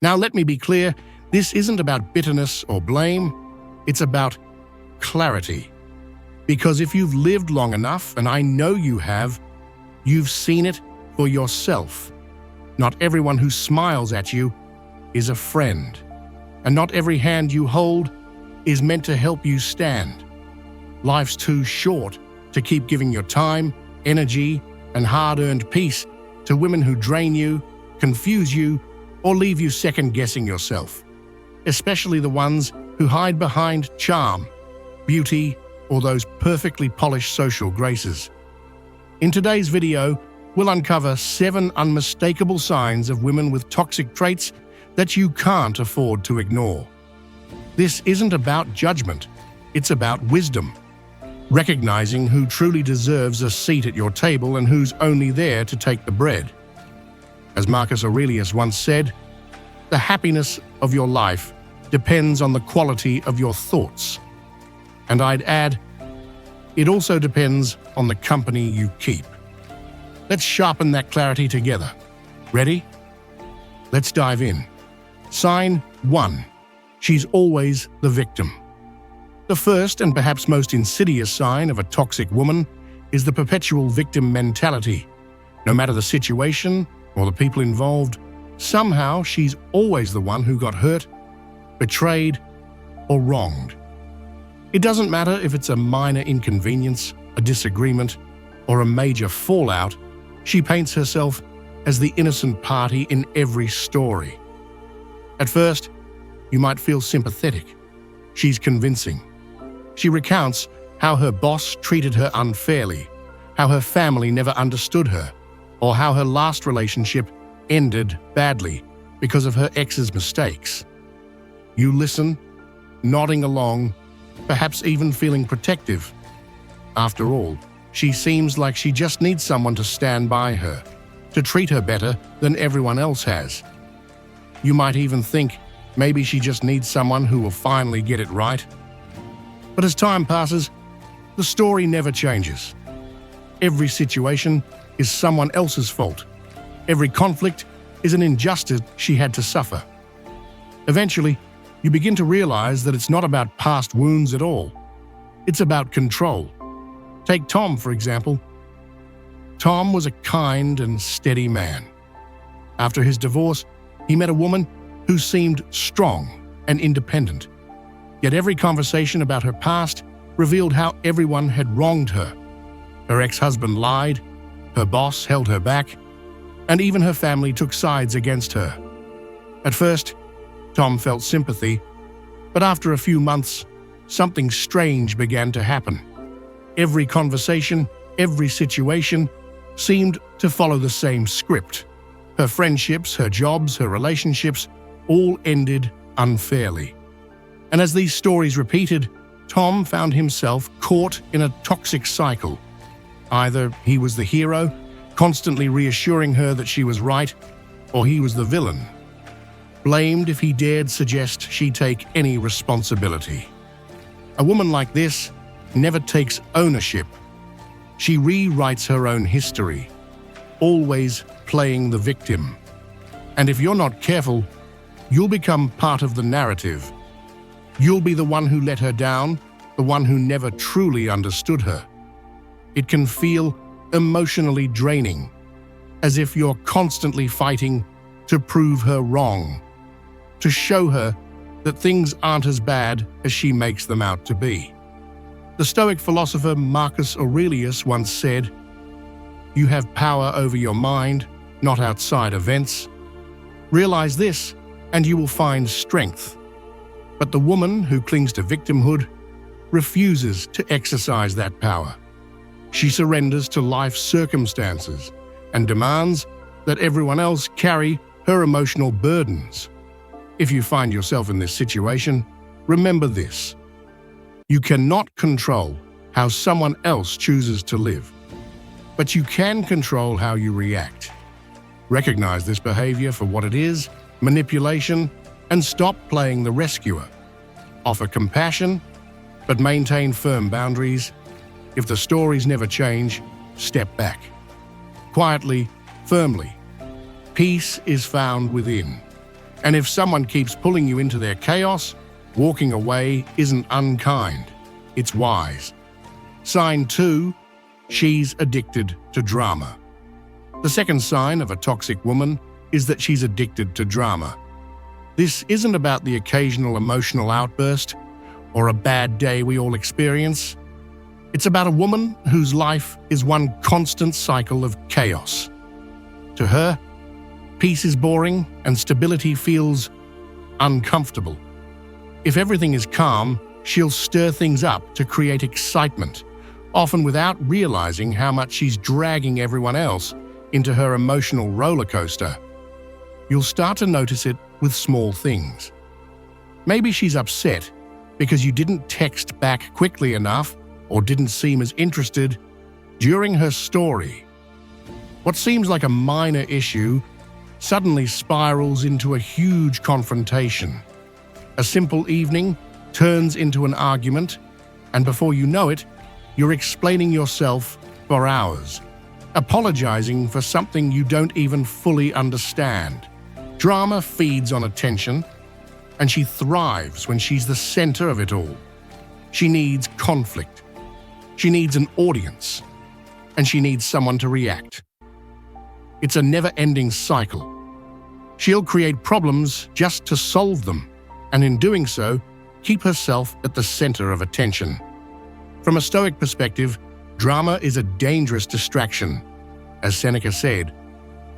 Now, let me be clear, this isn't about bitterness or blame, it's about clarity. Because if you've lived long enough, and I know you have, you've seen it for yourself. Not everyone who smiles at you is a friend, and not every hand you hold is meant to help you stand. Life's too short to keep giving your time, energy, and hard-earned peace to women who drain you, confuse you, or leave you second-guessing yourself. Especially the ones who hide behind charm, beauty, or those perfectly polished social graces. In today's video, we'll uncover 7 unmistakable signs of women with toxic traits that you can't afford to ignore. This isn't about judgment, it's about wisdom. Recognizing who truly deserves a seat at your table and who's only there to take the bread. As Marcus Aurelius once said, the happiness of your life depends on the quality of your thoughts. And I'd add, it also depends on the company you keep. Let's sharpen that clarity together. Ready? Let's dive in. Sign 1. She's always the victim. The first and perhaps most insidious sign of a toxic woman is the perpetual victim mentality. No matter the situation or the people involved, somehow she's always the one who got hurt, betrayed, or wronged. It doesn't matter if it's a minor inconvenience, a disagreement, or a major fallout, she paints herself as the innocent party in every story. At first, you might feel sympathetic. She's convincing. She recounts how her boss treated her unfairly, how her family never understood her, or how her last relationship ended badly because of her ex's mistakes. You listen, nodding along, perhaps even feeling protective. After all, she seems like she just needs someone to stand by her, to treat her better than everyone else has. You might even think maybe she just needs someone who will finally get it right. But as time passes, the story never changes. Every situation is someone else's fault. Every conflict is an injustice she had to suffer. Eventually, you begin to realize that it's not about past wounds at all. It's about control. Take Tom, for example. Tom was a kind and steady man. After his divorce, he met a woman who seemed strong and independent. Yet every conversation about her past revealed how everyone had wronged her. Her ex-husband lied, her boss held her back, and even her family took sides against her. At first, Tom felt sympathy, but after a few months, something strange began to happen. Every conversation, every situation seemed to follow the same script. Her friendships, her jobs, her relationships all ended unfairly. And as these stories repeated, Tom found himself caught in a toxic cycle. Either he was the hero, constantly reassuring her that she was right, or he was the villain, blamed if he dared suggest she take any responsibility. A woman like this never takes ownership. She rewrites her own history, always playing the victim. And if you're not careful, you'll become part of the narrative. You'll be the one who let her down, the one who never truly understood her. It can feel emotionally draining, as if you're constantly fighting to prove her wrong, to show her that things aren't as bad as she makes them out to be. The Stoic philosopher Marcus Aurelius once said, "You have power over your mind, not outside events. Realize this, and you will find strength." But the woman who clings to victimhood refuses to exercise that power. She surrenders to life's circumstances and demands that everyone else carry her emotional burdens. If you find yourself in this situation, remember this: you cannot control how someone else chooses to live, but you can control how you react. Recognize this behavior for what it is, manipulation, and stop playing the rescuer. Offer compassion, but maintain firm boundaries. If the stories never change, step back. Quietly, firmly. Peace is found within. And if someone keeps pulling you into their chaos, walking away isn't unkind, it's wise. Sign 2, she's addicted to drama. The second sign of a toxic woman is that she's addicted to drama. This isn't about the occasional emotional outburst or a bad day we all experience. It's about a woman whose life is one constant cycle of chaos. To her, peace is boring and stability feels uncomfortable. If everything is calm, she'll stir things up to create excitement, often without realizing how much she's dragging everyone else into her emotional roller coaster. You'll start to notice it with small things. Maybe she's upset because you didn't text back quickly enough or didn't seem as interested during her story. What seems like a minor issue suddenly spirals into a huge confrontation. A simple evening turns into an argument, and before you know it, you're explaining yourself for hours, apologizing for something you don't even fully understand. Drama feeds on attention, and she thrives when she's the center of it all. She needs conflict. She needs an audience, and she needs someone to react. It's a never-ending cycle. She'll create problems just to solve them, and in doing so, keep herself at the center of attention. From a Stoic perspective, drama is a dangerous distraction. As Seneca said,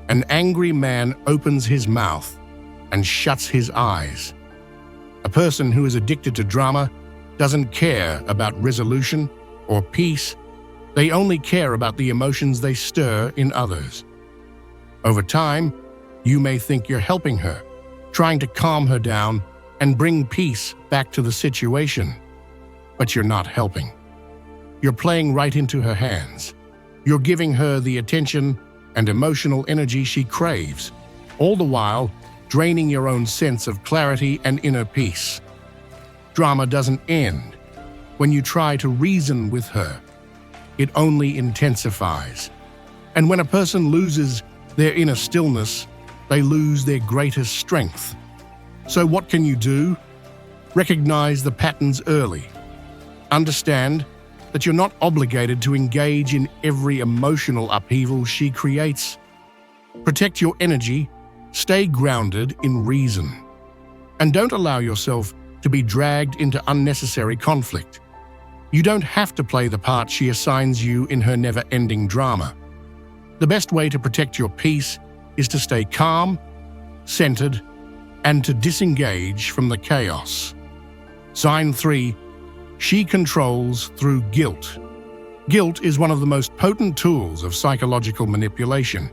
"An angry man opens his mouth and shuts his eyes." A person who is addicted to drama doesn't care about resolution or peace. They only care about the emotions they stir in others. Over time, you may think you're helping her, trying to calm her down and bring peace back to the situation. But you're not helping. You're playing right into her hands. You're giving her the attention and emotional energy she craves, all the while draining your own sense of clarity and inner peace. Drama doesn't end when you try to reason with her. It only intensifies. And when a person loses their inner stillness, they lose their greatest strength. So what can you do? Recognize the patterns early. Understand that you're not obligated to engage in every emotional upheaval she creates. Protect your energy, stay grounded in reason, and don't allow yourself to be dragged into unnecessary conflict. You don't have to play the part she assigns you in her never-ending drama. The best way to protect your peace is to stay calm, centered, and to disengage from the chaos. Sign 3, she controls through guilt. Guilt is one of the most potent tools of psychological manipulation.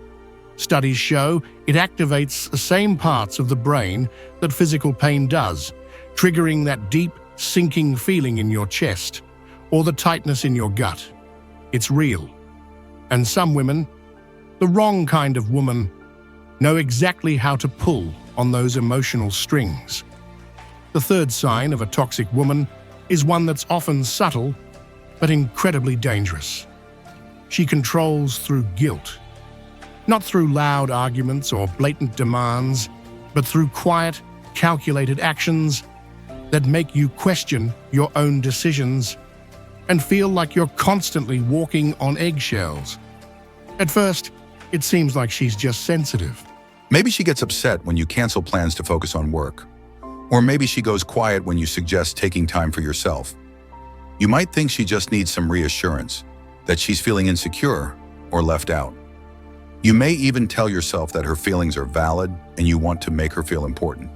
Studies show it activates the same parts of the brain that physical pain does, triggering that deep, sinking feeling in your chest or the tightness in your gut. It's real. And some women, the wrong kind of woman, know exactly how to pull on those emotional strings. The third sign of a toxic woman is one that's often subtle, but incredibly dangerous. She controls through guilt. Not through loud arguments or blatant demands, but through quiet, calculated actions that make you question your own decisions and feel like you're constantly walking on eggshells. At first, it seems like she's just sensitive. Maybe she gets upset when you cancel plans to focus on work. Or maybe she goes quiet when you suggest taking time for yourself. You might think she just needs some reassurance, that she's feeling insecure or left out. You may even tell yourself that her feelings are valid and you want to make her feel important.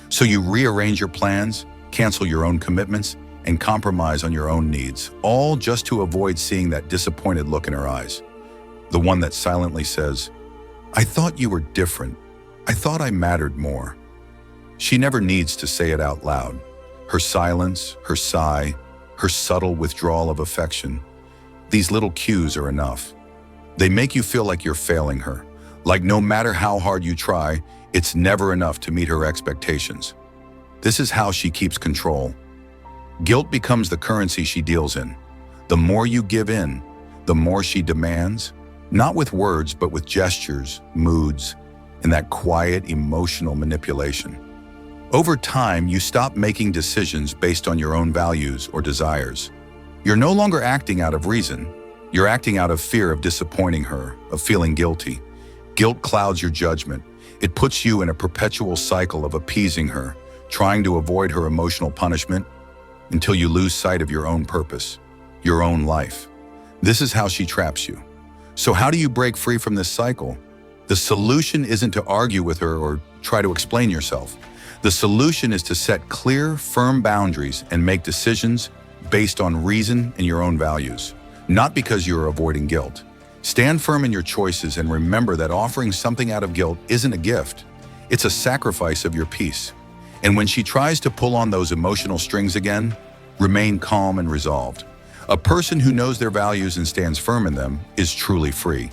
So you rearrange your plans, cancel your own commitments, and compromise on your own needs, all just to avoid seeing that disappointed look in her eyes. The one that silently says, "I thought you were different. I thought I mattered more." She never needs to say it out loud. Her silence, her sigh, her subtle withdrawal of affection, these little cues are enough. They make you feel like you're failing her, like no matter how hard you try, it's never enough to meet her expectations. This is how she keeps control. Guilt becomes the currency she deals in. The more you give in, the more she demands, not with words, but with gestures, moods, and that quiet emotional manipulation. Over time, you stop making decisions based on your own values or desires. You're no longer acting out of reason. You're acting out of fear of disappointing her, of feeling guilty. Guilt clouds your judgment. It puts you in a perpetual cycle of appeasing her, trying to avoid her emotional punishment until you lose sight of your own purpose, your own life. This is how she traps you. So how do you break free from this cycle? The solution isn't to argue with her or try to explain yourself. The solution is to set clear, firm boundaries and make decisions based on reason and your own values, not because you're avoiding guilt. Stand firm in your choices and remember that offering something out of guilt isn't a gift. It's a sacrifice of your peace. And when she tries to pull on those emotional strings again, remain calm and resolved. A person who knows their values and stands firm in them is truly free.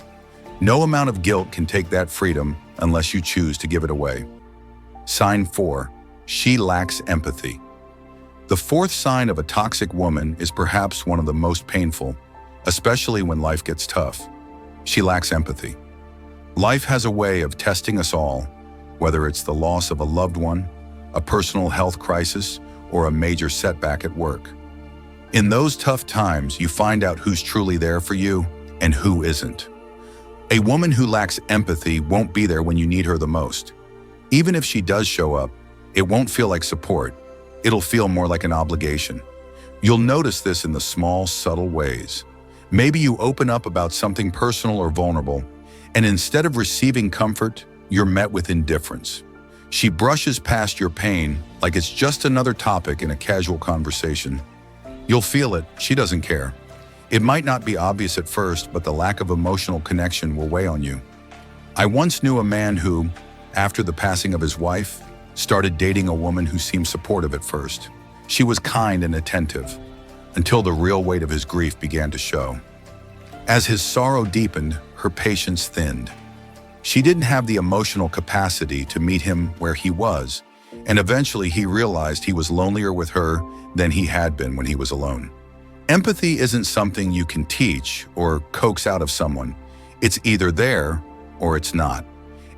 No amount of guilt can take that freedom unless you choose to give it away. Sign 4. She lacks empathy. The fourth sign of a toxic woman is perhaps one of the most painful, especially when life gets tough. She lacks empathy. Life has a way of testing us all, whether it's the loss of a loved one, a personal health crisis, or a major setback at work. In those tough times, you find out who's truly there for you and who isn't. A woman who lacks empathy won't be there when you need her the most. Even if she does show up, it won't feel like support. It'll feel more like an obligation. You'll notice this in the small, subtle ways. Maybe you open up about something personal or vulnerable, and instead of receiving comfort, you're met with indifference. She brushes past your pain like it's just another topic in a casual conversation. You'll feel it, she doesn't care. It might not be obvious at first, but the lack of emotional connection will weigh on you. I once knew a man who, after the passing of his wife, started dating a woman who seemed supportive at first. She was kind and attentive, until the real weight of his grief began to show. As his sorrow deepened, her patience thinned. She didn't have the emotional capacity to meet him where he was, and eventually he realized he was lonelier with her than he had been when he was alone. Empathy isn't something you can teach or coax out of someone. It's either there or it's not.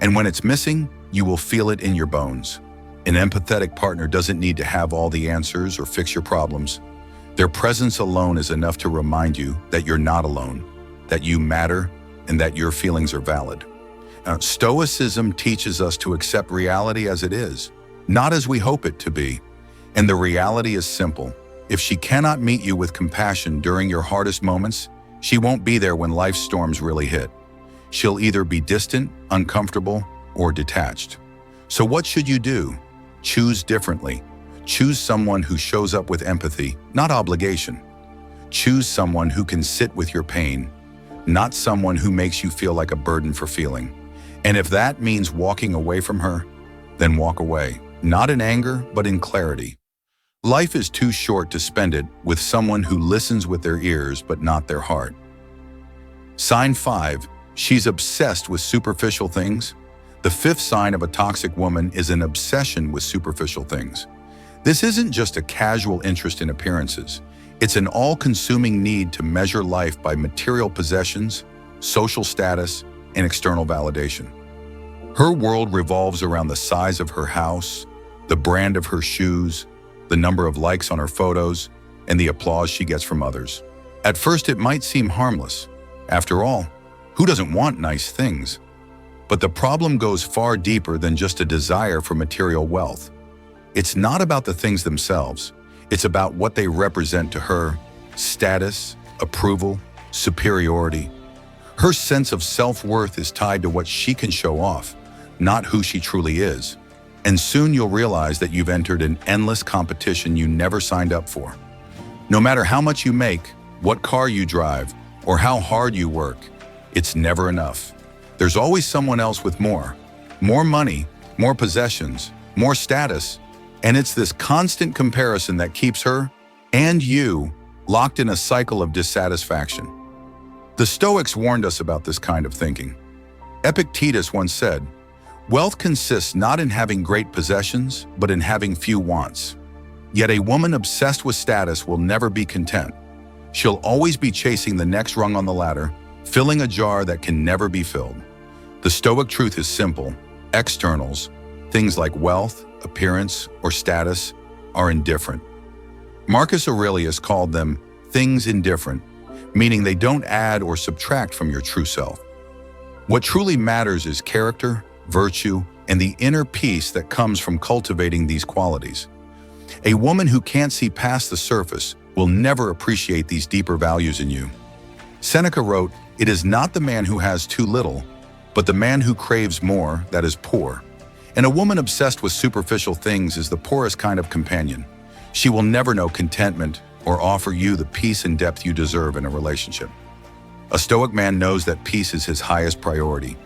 And when it's missing, you will feel it in your bones. An empathetic partner doesn't need to have all the answers or fix your problems. Their presence alone is enough to remind you that you're not alone, that you matter, and that your feelings are valid. Now, Stoicism teaches us to accept reality as it is, not as we hope it to be. And the reality is simple. If she cannot meet you with compassion during your hardest moments, she won't be there when life's storms really hit. She'll either be distant, uncomfortable, or detached. So what should you do? Choose differently. Choose someone who shows up with empathy, not obligation. Choose someone who can sit with your pain, not someone who makes you feel like a burden for feeling. And if that means walking away from her, then walk away, not in anger, but in clarity. Life is too short to spend it with someone who listens with their ears but not their heart. Sign 5. She's obsessed with superficial things. The fifth sign of a toxic woman is an obsession with superficial things. This isn't just a casual interest in appearances. It's an all-consuming need to measure life by material possessions, social status, and external validation. Her world revolves around the size of her house, the brand of her shoes, the number of likes on her photos, and the applause she gets from others. At first, it might seem harmless. After all, who doesn't want nice things? But the problem goes far deeper than just a desire for material wealth. It's not about the things themselves. It's about what they represent to her: status, approval, superiority. Her sense of self-worth is tied to what she can show off, not who she truly is. And soon you'll realize that you've entered an endless competition you never signed up for. No matter how much you make, what car you drive, or how hard you work, it's never enough. There's always someone else with more money, more possessions, more status, and it's this constant comparison that keeps her and you locked in a cycle of dissatisfaction. The Stoics warned us about this kind of thinking. Epictetus once said, "Wealth consists not in having great possessions, but in having few wants." Yet a woman obsessed with status will never be content. She'll always be chasing the next rung on the ladder, filling a jar that can never be filled. The Stoic truth is simple. Externals, things like wealth, appearance, or status are indifferent. Marcus Aurelius called them things indifferent, meaning they don't add or subtract from your true self. What truly matters is character, virtue, and the inner peace that comes from cultivating these qualities. A woman who can't see past the surface will never appreciate these deeper values in you. Seneca wrote, "It is not the man who has too little, but the man who craves more that is poor." And a woman obsessed with superficial things is the poorest kind of companion. She will never know contentment or offer you the peace and depth you deserve in a relationship. A Stoic man knows that peace is his highest priority.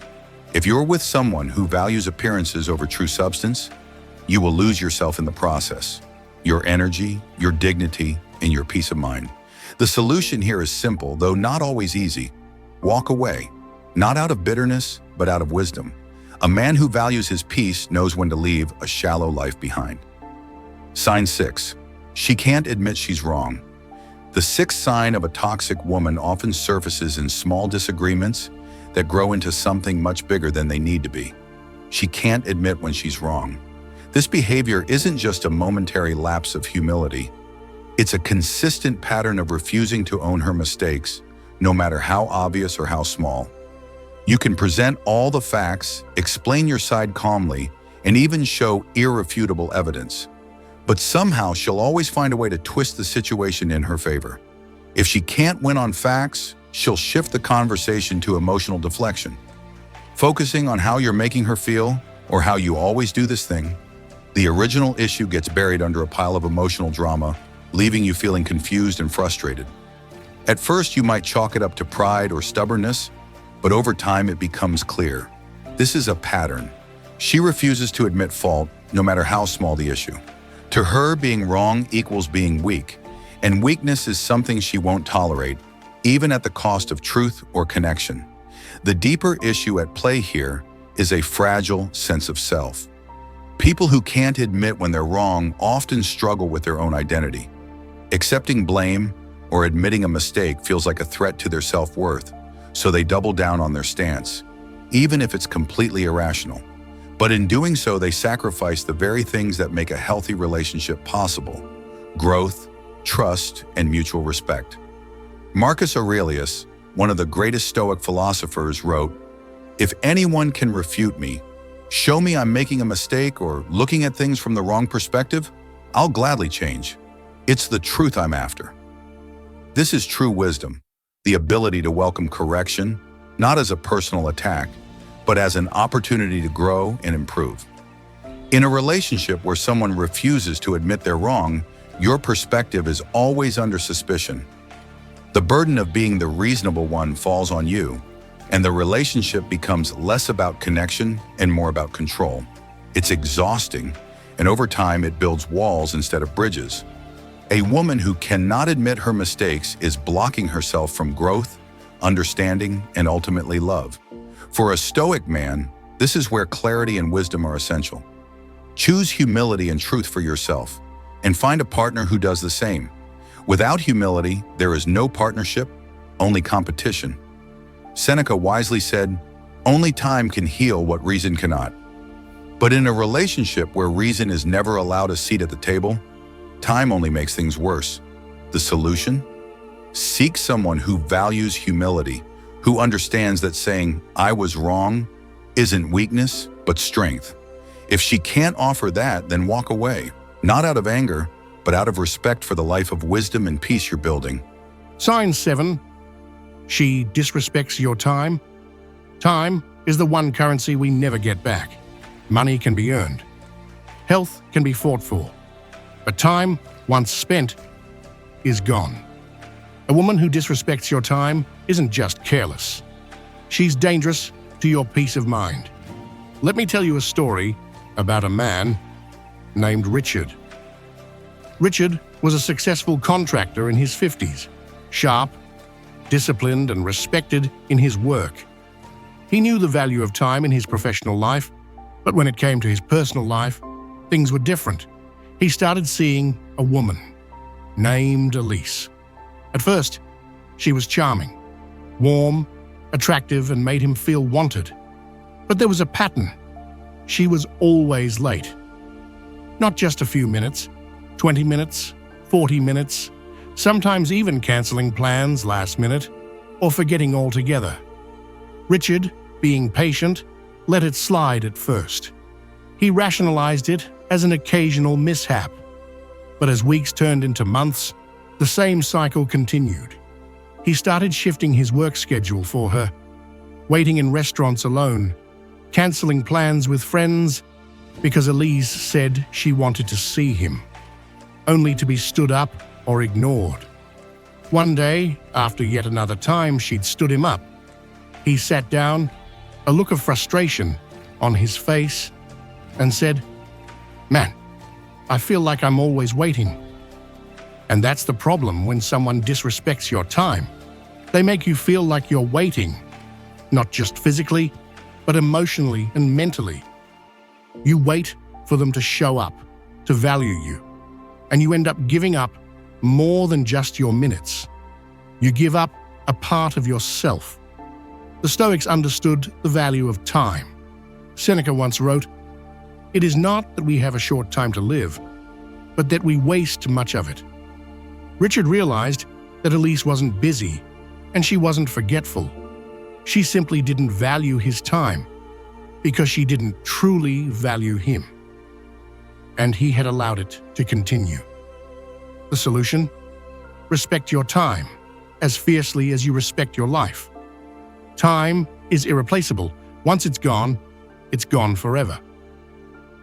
If you're with someone who values appearances over true substance, you will lose yourself in the process, your energy, your dignity, and your peace of mind. The solution here is simple, though not always easy. Walk away, not out of bitterness, but out of wisdom. A man who values his peace knows when to leave a shallow life behind. Sign 6. She can't admit she's wrong. The sixth sign of a toxic woman often surfaces in small disagreements that grow into something much bigger than they need to be. She can't admit when she's wrong. This behavior isn't just a momentary lapse of humility. It's a consistent pattern of refusing to own her mistakes, no matter how obvious or how small. You can present all the facts, explain your side calmly, and even show irrefutable evidence. But somehow she'll always find a way to twist the situation in her favor. If she can't win on facts, she'll shift the conversation to emotional deflection. Focusing on how you're making her feel, or how you always do this thing, the original issue gets buried under a pile of emotional drama, leaving you feeling confused and frustrated. At first, you might chalk it up to pride or stubbornness, but over time it becomes clear. This is a pattern. She refuses to admit fault, no matter how small the issue. To her, being wrong equals being weak, and weakness is something she won't tolerate, even at the cost of truth or connection. The deeper issue at play here is a fragile sense of self. People who can't admit when they're wrong often struggle with their own identity. Accepting blame or admitting a mistake feels like a threat to their self-worth, so they double down on their stance, even if it's completely irrational. But in doing so, they sacrifice the very things that make a healthy relationship possible: growth, trust, and mutual respect. Marcus Aurelius, one of the greatest Stoic philosophers, wrote, "If anyone can refute me, show me I'm making a mistake or looking at things from the wrong perspective, I'll gladly change. It's the truth I'm after." This is true wisdom, the ability to welcome correction, not as a personal attack, but as an opportunity to grow and improve. In a relationship where someone refuses to admit they're wrong, your perspective is always under suspicion. The burden of being the reasonable one falls on you, and the relationship becomes less about connection and more about control. It's exhausting, and over time it builds walls instead of bridges. A woman who cannot admit her mistakes is blocking herself from growth, understanding, and ultimately love. For a Stoic man, this is where clarity and wisdom are essential. Choose humility and truth for yourself, and find a partner who does the same. Without humility, there is no partnership, only competition. Seneca wisely said, "Only time can heal what reason cannot." But in a relationship where reason is never allowed a seat at the table, time only makes things worse. The solution? Seek someone who values humility, who understands that saying, "I was wrong," isn't weakness, but strength. If she can't offer that, then walk away, not out of anger, but out of respect for the life of wisdom and peace you're building. Sign 7. She disrespects your time. Time is the one currency we never get back. Money can be earned. Health can be fought for. But time, once spent, is gone. A woman who disrespects your time isn't just careless. She's dangerous to your peace of mind. Let me tell you a story about a man named Richard. Richard was a successful contractor in his 50s, sharp, disciplined, and respected in his work. He knew the value of time in his professional life, but when it came to his personal life, things were different. He started seeing a woman named Elise. At first, she was charming, warm, attractive, and made him feel wanted. But there was a pattern. She was always late. Not just a few minutes, 20 minutes, 40 minutes, sometimes even canceling plans last minute or forgetting altogether. Richard, being patient, let it slide at first. He rationalized it as an occasional mishap. But as weeks turned into months, the same cycle continued. He started shifting his work schedule for her, waiting in restaurants alone, canceling plans with friends because Elise said she wanted to see him, only to be stood up or ignored. One day, after yet another time she'd stood him up, he sat down, a look of frustration on his face, and said, "Man, I feel like I'm always waiting." And that's the problem when someone disrespects your time. They make you feel like you're waiting, not just physically, but emotionally and mentally. You wait for them to show up, to value you, and you end up giving up more than just your minutes. You give up a part of yourself. The Stoics understood the value of time. Seneca once wrote, "It is not that we have a short time to live, but that we waste much of it." Richard realized that Elise wasn't busy, and she wasn't forgetful. She simply didn't value his time because she didn't truly value him. And he had allowed it to continue. The solution? Respect your time as fiercely as you respect your life. Time is irreplaceable. Once it's gone forever.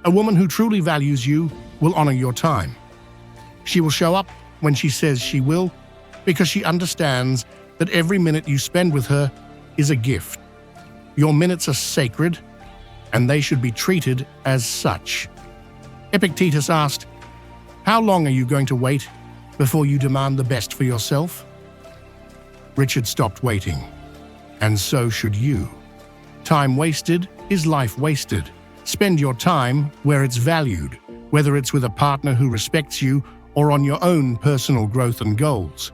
A woman who truly values you will honor your time. She will show up when she says she will, because she understands that every minute you spend with her is a gift. Your minutes are sacred, and they should be treated as such. Epictetus asked, "How long are you going to wait before you demand the best for yourself?" Richard stopped waiting, and so should you. Time wasted is life wasted. Spend your time where it's valued, whether it's with a partner who respects you or on your own personal growth and goals.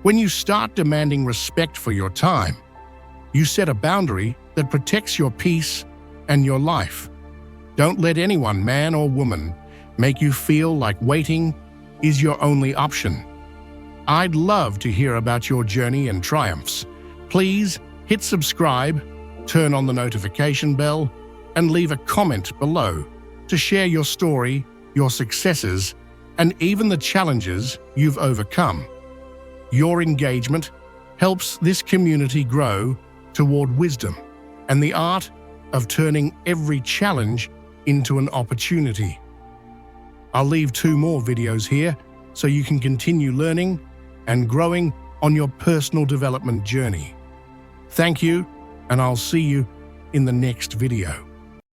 When you start demanding respect for your time, you set a boundary that protects your peace and your life. Don't let anyone, man or woman, make you feel like waiting is your only option. I'd love to hear about your journey and triumphs. Please hit subscribe, turn on the notification bell, and leave a comment below to share your story, your successes, and even the challenges you've overcome. Your engagement helps this community grow toward wisdom and the art of turning every challenge into an opportunity. I'll leave 2 more videos here so you can continue learning and growing on your personal development journey. Thank you, and I'll see you in the next video.